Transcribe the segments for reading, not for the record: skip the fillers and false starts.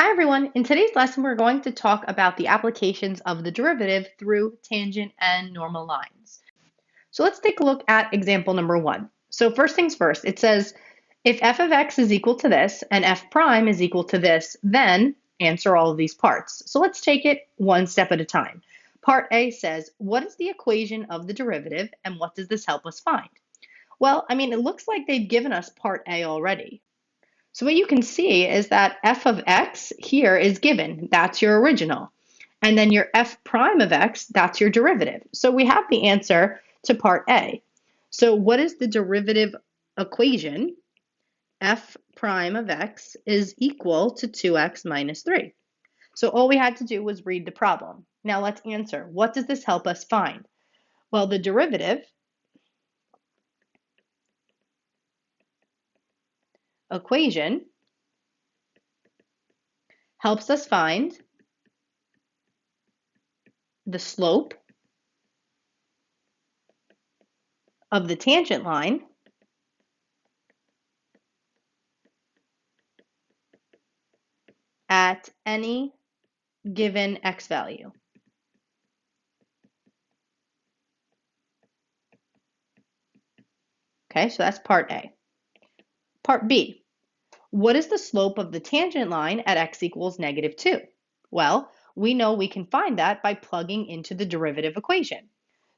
Hi everyone. In today's lesson, we're going to talk about the applications of the derivative through tangent and normal lines. So let's take a look at example number 1. So first things first, it says, if f of x is equal to this and f prime is equal to this, then answer all of these parts. So let's take it one step at a time. Part A says, what is the equation of the derivative and what does this help us find? Well, it looks like they've given us part A already. So what you can see is that f of x here is given. That's your original. And then your f prime of x, that's your derivative. So we have the answer to part A. So what is the derivative equation? F prime of x is equal to 2x minus 3. So all we had to do was read the problem. Now let's answer. What does this help us find? Well, the derivative equation helps us find the slope of the tangent line at any given x value. Okay, so that's part A. Part B, what is the slope of the tangent line at x equals negative 2? Well, we know we can find that by plugging into the derivative equation.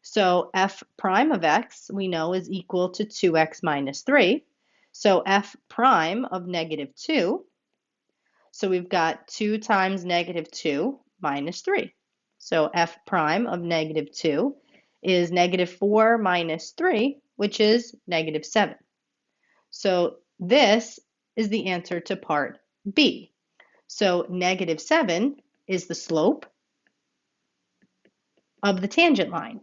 So f prime of x, we know, is equal to 2x minus 3. So f prime of negative 2, so we've got 2 times negative 2 minus 3. So f prime of negative 2 is negative 4 minus 3, which is negative 7. So this is the answer to part B. So negative 7 is the slope of the tangent line.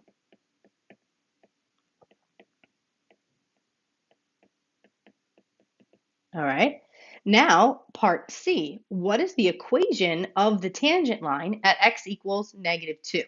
All right. Now, part C. What is the equation of the tangent line at x equals negative 2?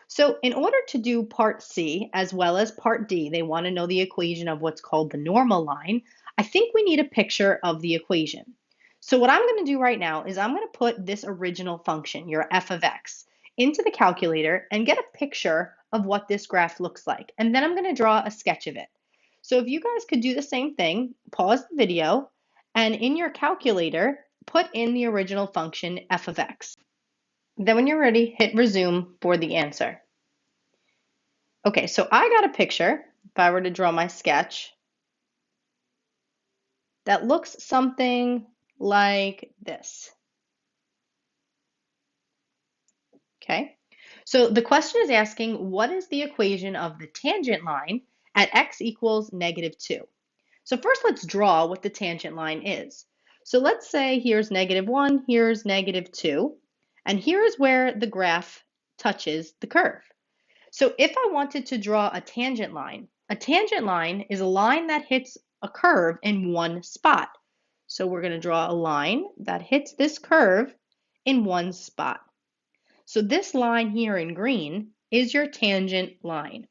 So in order to do part C as well as part D, they want to know the equation of what's called the normal line. I think we need a picture of the equation. So what I'm going to do right now is I'm going to put this original function, your f of x, into the calculator and get a picture of what this graph looks like. And then I'm going to draw a sketch of it. So if you guys could do the same thing, pause the video, and in your calculator, put in the original function f of x. Then when you're ready, hit resume for the answer. Okay, so I got a picture, if I were to draw my sketch, that looks something like this. Okay, so the question is asking, what is the equation of the tangent line at x equals negative 2? So first let's draw what the tangent line is. So let's say here's negative 1, here's negative 2, and here's where the graph touches the curve. So if I wanted to draw a tangent line is a line that hits a curve in one spot. So we're going to draw a line that hits this curve in one spot. So this line here in green is your tangent line.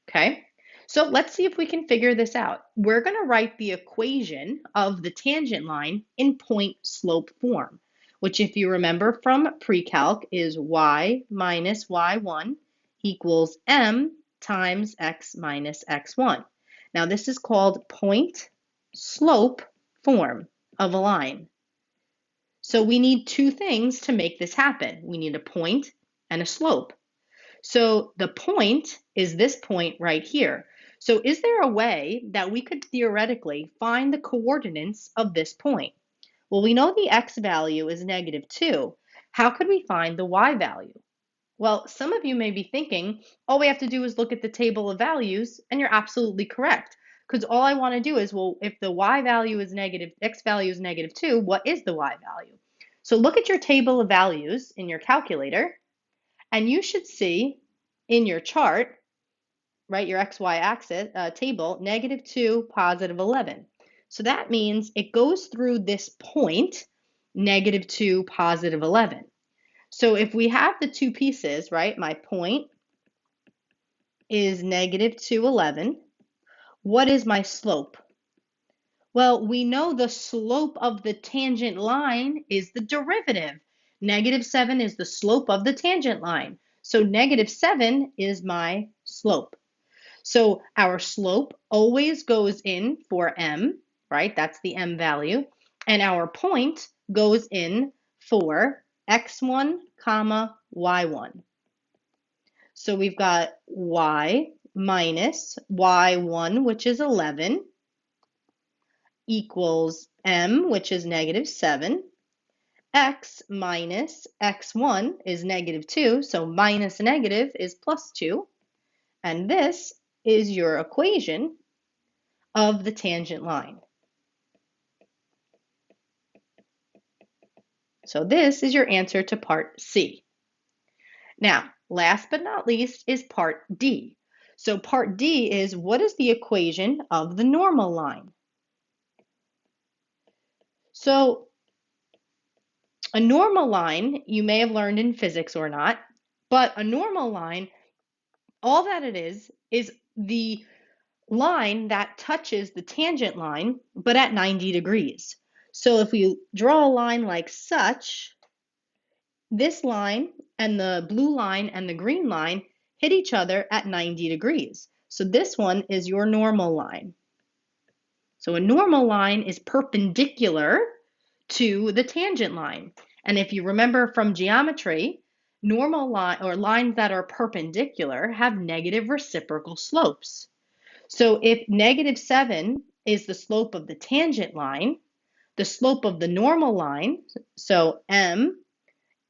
Okay, so let's see if we can figure this out. We're going to write the equation of the tangent line in point-slope form, which if you remember from pre-calc is y minus y1 equals m times x minus x1. Now this is called point-slope form of a line. So we need two things to make this happen. We need a point and a slope. So the point is this point right here. So is there a way that we could theoretically find the coordinates of this point? Well, we know the x value is negative 2. How could we find the y value? Well, some of you may be thinking, all we have to do is look at the table of values, and you're absolutely correct. Because all I want to do is, well, if the y value is negative, x value is negative 2, what is the y value? So look at your table of values in your calculator, and you should see in your chart, right, your XY axis table, negative 2, positive 11. So that means it goes through this point, negative 2, positive 11. So if we have the two pieces, right, my point is negative 2, 11. What is my slope? Well, we know the slope of the tangent line is the derivative. -7 is the slope of the tangent line. So -7 is my slope. So our slope always goes in for m, right? That's the m value. And our point goes in for x1, comma, y1. So we've got y minus y1, which is 11, equals m, which is -7. X minus x1 is -2, so minus negative is +2. And this is your equation of the tangent line. So this is your answer to part C. Now, last but not least is part D. So part D is, what is the equation of the normal line? So a normal line, you may have learned in physics or not, but a normal line, all that it is the line that touches the tangent line, but at 90 degrees. So if we draw a line like such, this line and the blue line and the green line hit each other at 90 degrees. So this one is your normal line. So a normal line is perpendicular to the tangent line. And if you remember from geometry, normal line or lines that are perpendicular have negative reciprocal slopes. So if -7 is the slope of the tangent line, the slope of the normal line, so m,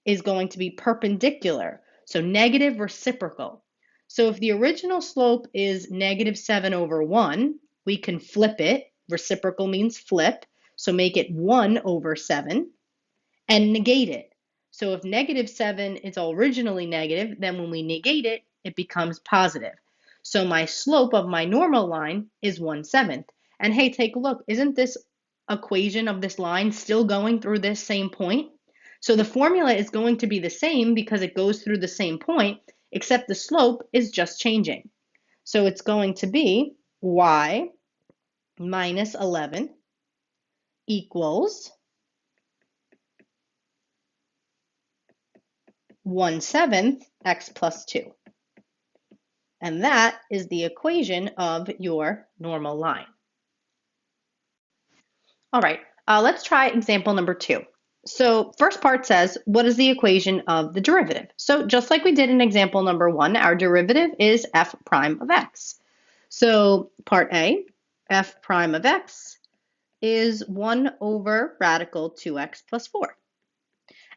is going to be perpendicular, so negative reciprocal. So if the original slope is -7/1, we can flip it. Reciprocal means flip, so make it 1/7 and negate it. So if -7 is originally negative, then when we negate it, it becomes positive. So my slope of my normal line is 1/7. And hey, take a look. Isn't this equation of this line still going through this same point? So the formula is going to be the same because it goes through the same point, except the slope is just changing. So it's going to be y minus 11 equals 1/7 x plus 2. And that is the equation of your normal line. All right, let's try example number 2. So first part says, what is the equation of the derivative? So just like we did in example number 1, our derivative is f prime of x. So part A, f prime of x is 1 over radical 2x plus 4.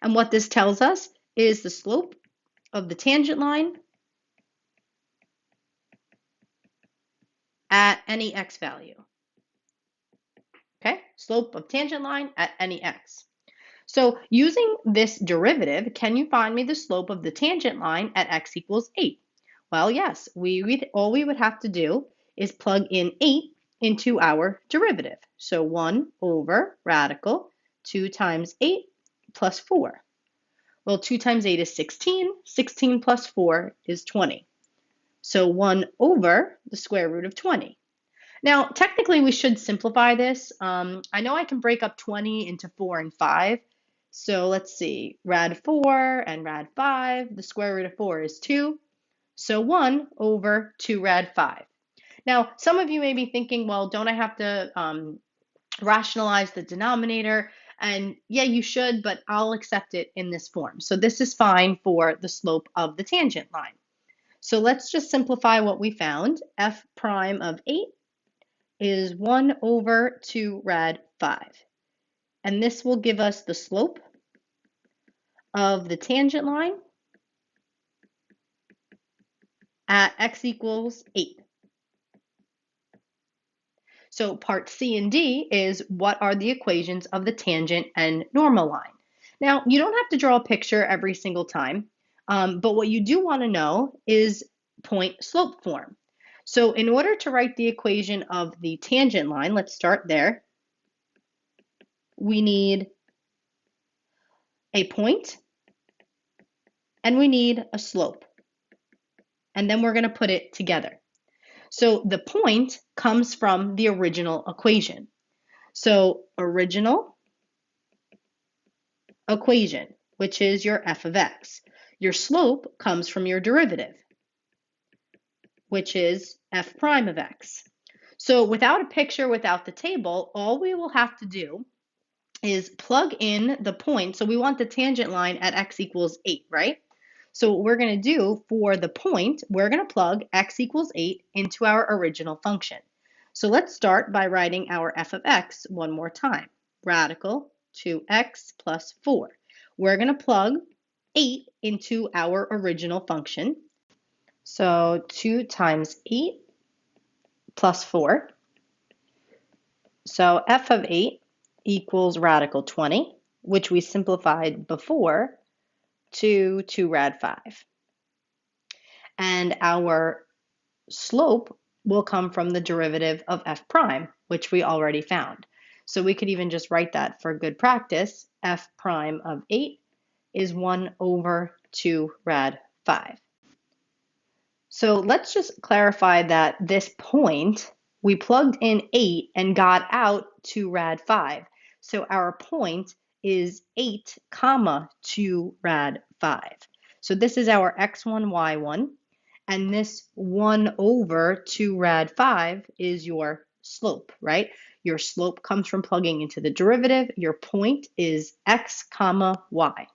And what this tells us is the slope of the tangent line at any x value. Okay, slope of tangent line at any x. So using this derivative, can you find me the slope of the tangent line at x equals 8? Well, yes, all we would have to do is plug in 8 into our derivative. So 1 over radical 2 times 8 plus 4. Well, 2 times 8 is 16. 16 plus 4 is 20. So 1 over the square root of 20. Now, technically, we should simplify this. I know I can break up 20 into 4 and 5. So let's see, rad 4 and rad 5, the square root of 4 is 2. So 1 over 2 rad 5. Now, some of you may be thinking, well, don't I have to rationalize the denominator? And yeah, you should, but I'll accept it in this form. So this is fine for the slope of the tangent line. So let's just simplify what we found. F prime of 8 is 1 over 2 rad 5. And this will give us the slope of the tangent line at x equals 8. So part C and D is, what are the equations of the tangent and normal line? Now, you don't have to draw a picture every single time, but what you do want to know is point slope form. So in order to write the equation of the tangent line, let's start there. We need a point and we need a slope. And then we're going to put it together. So the point comes from the original equation. So original equation, which is your f of x. Your slope comes from your derivative, which is f prime of x. So without a picture, without the table, all we will have to do is plug in the point. So we want the tangent line at x equals 8, right? So what we're going to do for the point, we're going to plug x equals 8 into our original function. So let's start by writing our f of x one more time. Radical 2x plus 4. We're going to plug 8 into our original function. So 2 times 8 plus 4. So f of 8 equals radical 20, which we simplified before to 2 rad 5. And our slope will come from the derivative of f prime, which we already found. So we could even just write that for good practice. F prime of 8 is 1 over 2 rad 5. So let's just clarify that this point, we plugged in 8 and got out 2 rad 5. So our point is 8 comma 2 rad 5. So this is our x1, y1, and this 1 over 2 rad 5 is your slope, right? Your slope comes from plugging into the derivative. Your point is x comma y.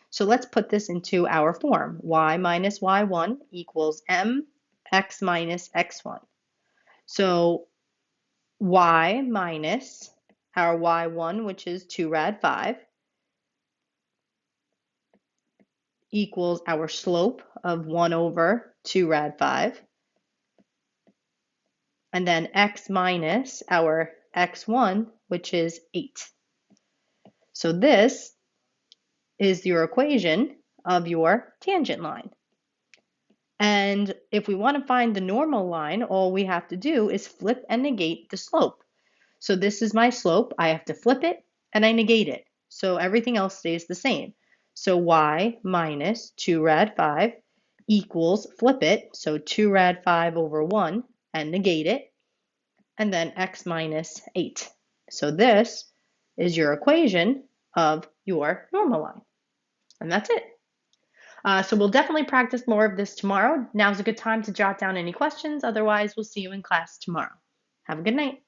So let's put this into our form. Y minus y1 equals mx minus x1. So y minus our y1, which is 2 rad 5, equals our slope of 1 over 2 rad 5. And then x minus our x1, which is 8. So this is your equation of your tangent line. And if we want to find the normal line, all we have to do is flip and negate the slope. So this is my slope. I have to flip it and I negate it. So everything else stays the same. So y minus 2 rad 5 equals, flip it, so 2 rad 5 over 1 and negate it, and then x minus 8. So this is your equation of your normal line. And that's it. So we'll definitely practice more of this tomorrow. Now's a good time to jot down any questions. Otherwise, we'll see you in class tomorrow. Have a good night.